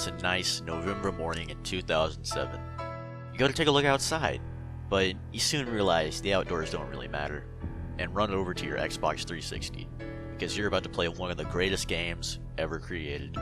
It's a nice November morning in 2007. You go to take a look outside, but you soon realize the outdoors don't really matter, and run over to your Xbox 360, because you're about to play one of the greatest games ever created.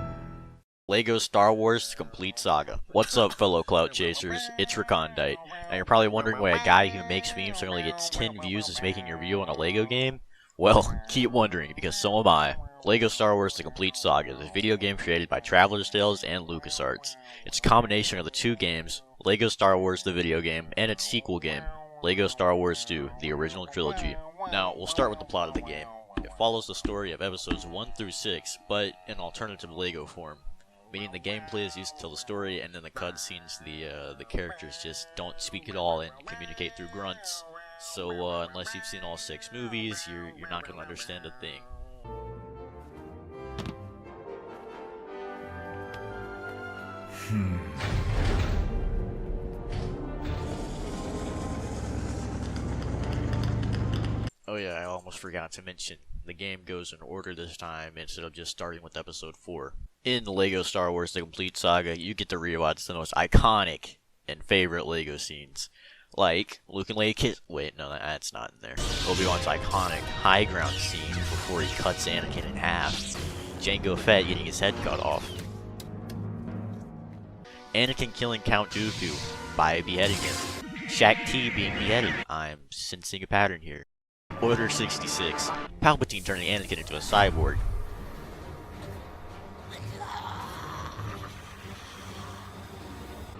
LEGO Star Wars The Complete Saga. What's up, fellow clout chasers? It's Recondite. Now you're probably wondering why a guy who makes memes and only gets 10 views is making a review on a LEGO game? Well, keep wondering, because so am I. LEGO Star Wars The Complete Saga is a video game created by Traveler's Tales and LucasArts. It's a combination of the two games, LEGO Star Wars the video game, and its sequel game, LEGO Star Wars 2, the original trilogy. Now, we'll start with the plot of the game. It follows the story of episodes 1 through 6, but in alternative LEGO form. Meaning the gameplay is used to tell the story, and then the cutscenes, the characters just don't speak at all and communicate through grunts. So unless you've seen all 6 movies, you're not going to understand a thing. Oh yeah, I almost forgot to mention, the game goes in order this time instead of just starting with episode 4. In LEGO Star Wars The Complete Saga, you get to rewatch the most iconic and favorite LEGO scenes. Like, Luke and Leia kiss— wait, no, that's not in there. Obi-Wan's iconic high ground scene before he cuts Anakin in half. Jango Fett getting his head cut off. Anakin killing Count Dooku by beheading him. Shaq T being beheaded. I'm sensing a pattern here. Order 66. Palpatine turning Anakin into a cyborg.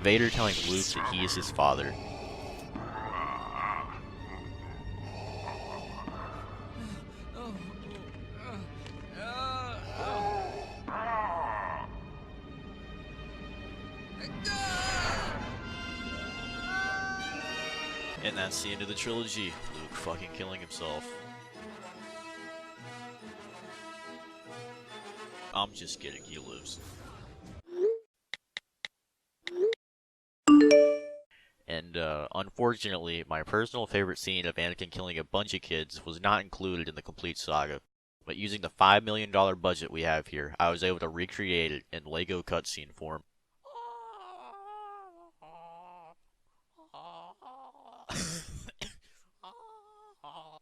Vader telling Luke that he is his father. And that's the end of the trilogy. Luke fucking killing himself. I'm just kidding, he lives. And unfortunately, my personal favorite scene of Anakin killing a bunch of kids was not included in the Complete Saga. But using the $5 million budget we have here, I was able to recreate it in LEGO cutscene form.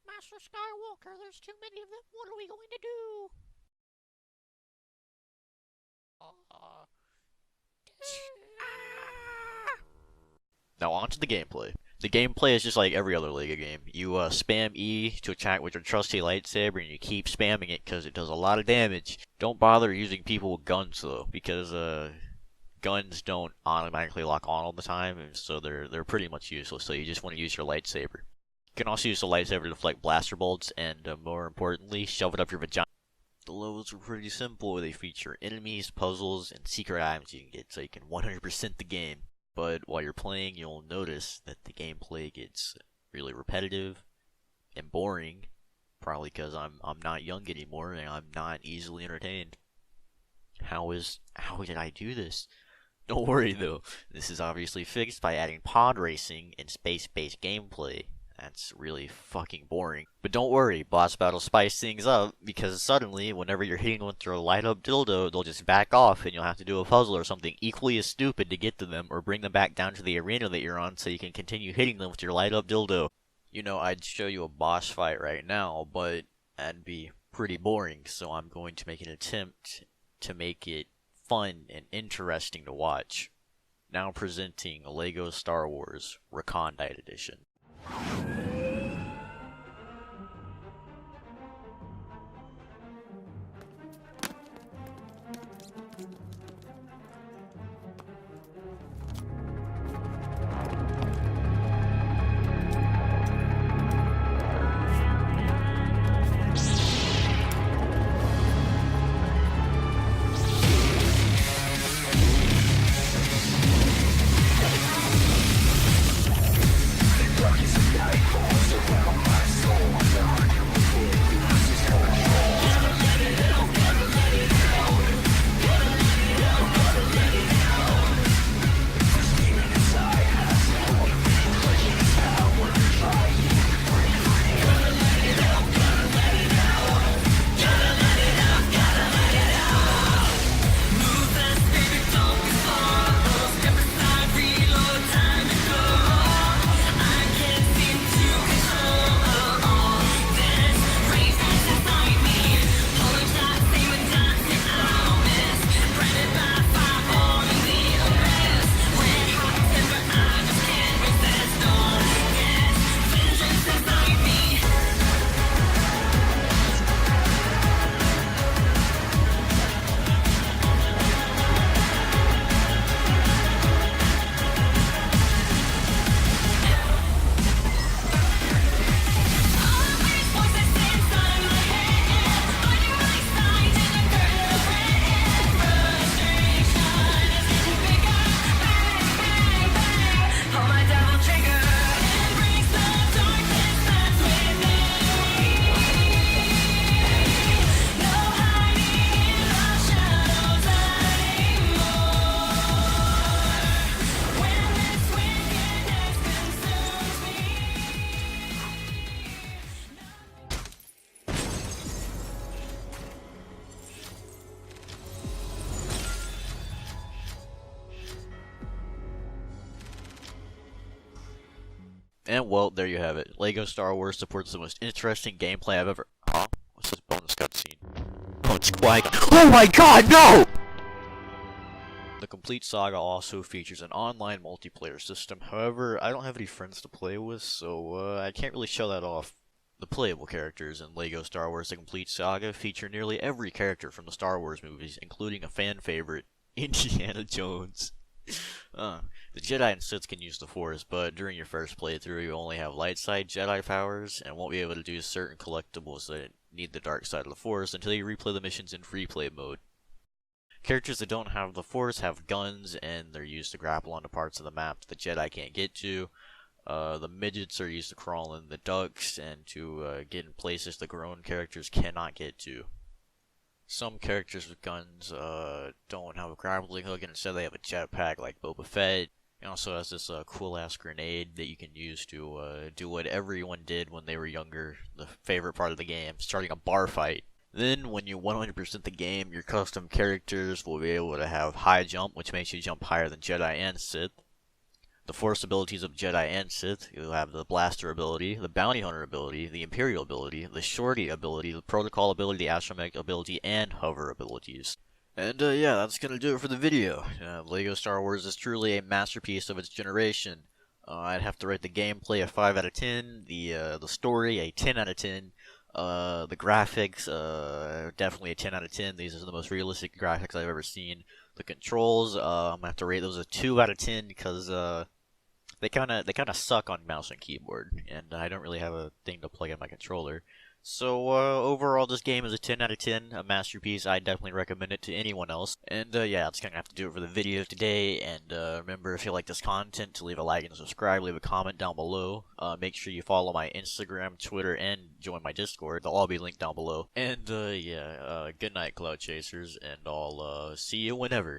Master Skywalker, there's too many of them. What are we going to do? Now on to the gameplay. The gameplay is just like every other LEGO game. You spam E to attack with your trusty lightsaber, and you keep spamming it because it does a lot of damage. Don't bother using people with guns though, because guns don't automatically lock on all the time, and so they're pretty much useless. So you just want to use your lightsaber. You can also use the lightsaber to deflect blaster bolts, and more importantly, shove it up your vagina. The levels are pretty simple. They feature enemies, puzzles, and secret items you can get, so you can 100% the game. But while you're playing, you'll notice that the gameplay gets really repetitive and boring, probably because I'm not young anymore and I'm not easily entertained. How did I do this? Don't worry though, this is obviously fixed by adding pod racing and space-based gameplay. That's really fucking boring. But don't worry, boss battles spice things up, because suddenly, whenever you're hitting with your light-up dildo, they'll just back off and you'll have to do a puzzle or something equally as stupid to get to them, or bring them back down to the arena that you're on so you can continue hitting them with your light-up dildo. You know, I'd show you a boss fight right now, but that'd be pretty boring, so I'm going to make an attempt to make it fun and interesting to watch. Now presenting LEGO Star Wars Recondite Edition. And well, there you have it. LEGO Star Wars supports the most interesting gameplay I've ever. Huh? What's this bonus cutscene? Oh, it's Qui-Gon. Oh my God, no! The Complete Saga also features an online multiplayer system. However, I don't have any friends to play with, so I can't really show that off. The playable characters in LEGO Star Wars The Complete Saga feature nearly every character from the Star Wars movies, including a fan favorite, Indiana Jones. The Jedi and Sith can use the Force, but during your first playthrough, you only have light side Jedi powers, and won't be able to do certain collectibles that need the dark side of the Force until you replay the missions in free play mode. Characters that don't have the Force have guns, and they're used to grapple onto parts of the map that the Jedi can't get to. The midgets are used to crawl in the ducts and to get in places the grown characters cannot get to. Some characters with guns don't have a grappling hook, and instead they have a jetpack like Boba Fett. He also has this cool ass grenade that you can use to do what everyone did when they were younger, the favorite part of the game, starting a bar fight. Then, when you 100% the game, your custom characters will be able to have high jump, which makes you jump higher than Jedi and Sith. The Force abilities of Jedi and Sith, you'll have the Blaster ability, the Bounty Hunter ability, the Imperial ability, the Shorty ability, the Protocol ability, the Astromech ability, and Hover abilities. And yeah, that's gonna do it for the video. LEGO Star Wars is truly a masterpiece of its generation. I'd have to rate the gameplay a 5 out of 10, the story a 10 out of 10, the graphics, definitely a 10 out of 10. These are the most realistic graphics I've ever seen. The controls, I'm gonna have to rate those a 2 out of 10 because they kind of suck on mouse and keyboard, and I don't really have a thing to plug in my controller. So overall, this game is a 10 out of 10, a masterpiece. I definitely recommend it to anyone else. And yeah, that's gonna have to do it for the video today. And remember, if you like this content, to leave a like and subscribe, leave a comment down below. Make sure you follow my Instagram, Twitter, and join my Discord. They'll all be linked down below. And yeah, good night, Cloud Chasers, and I'll see you whenever.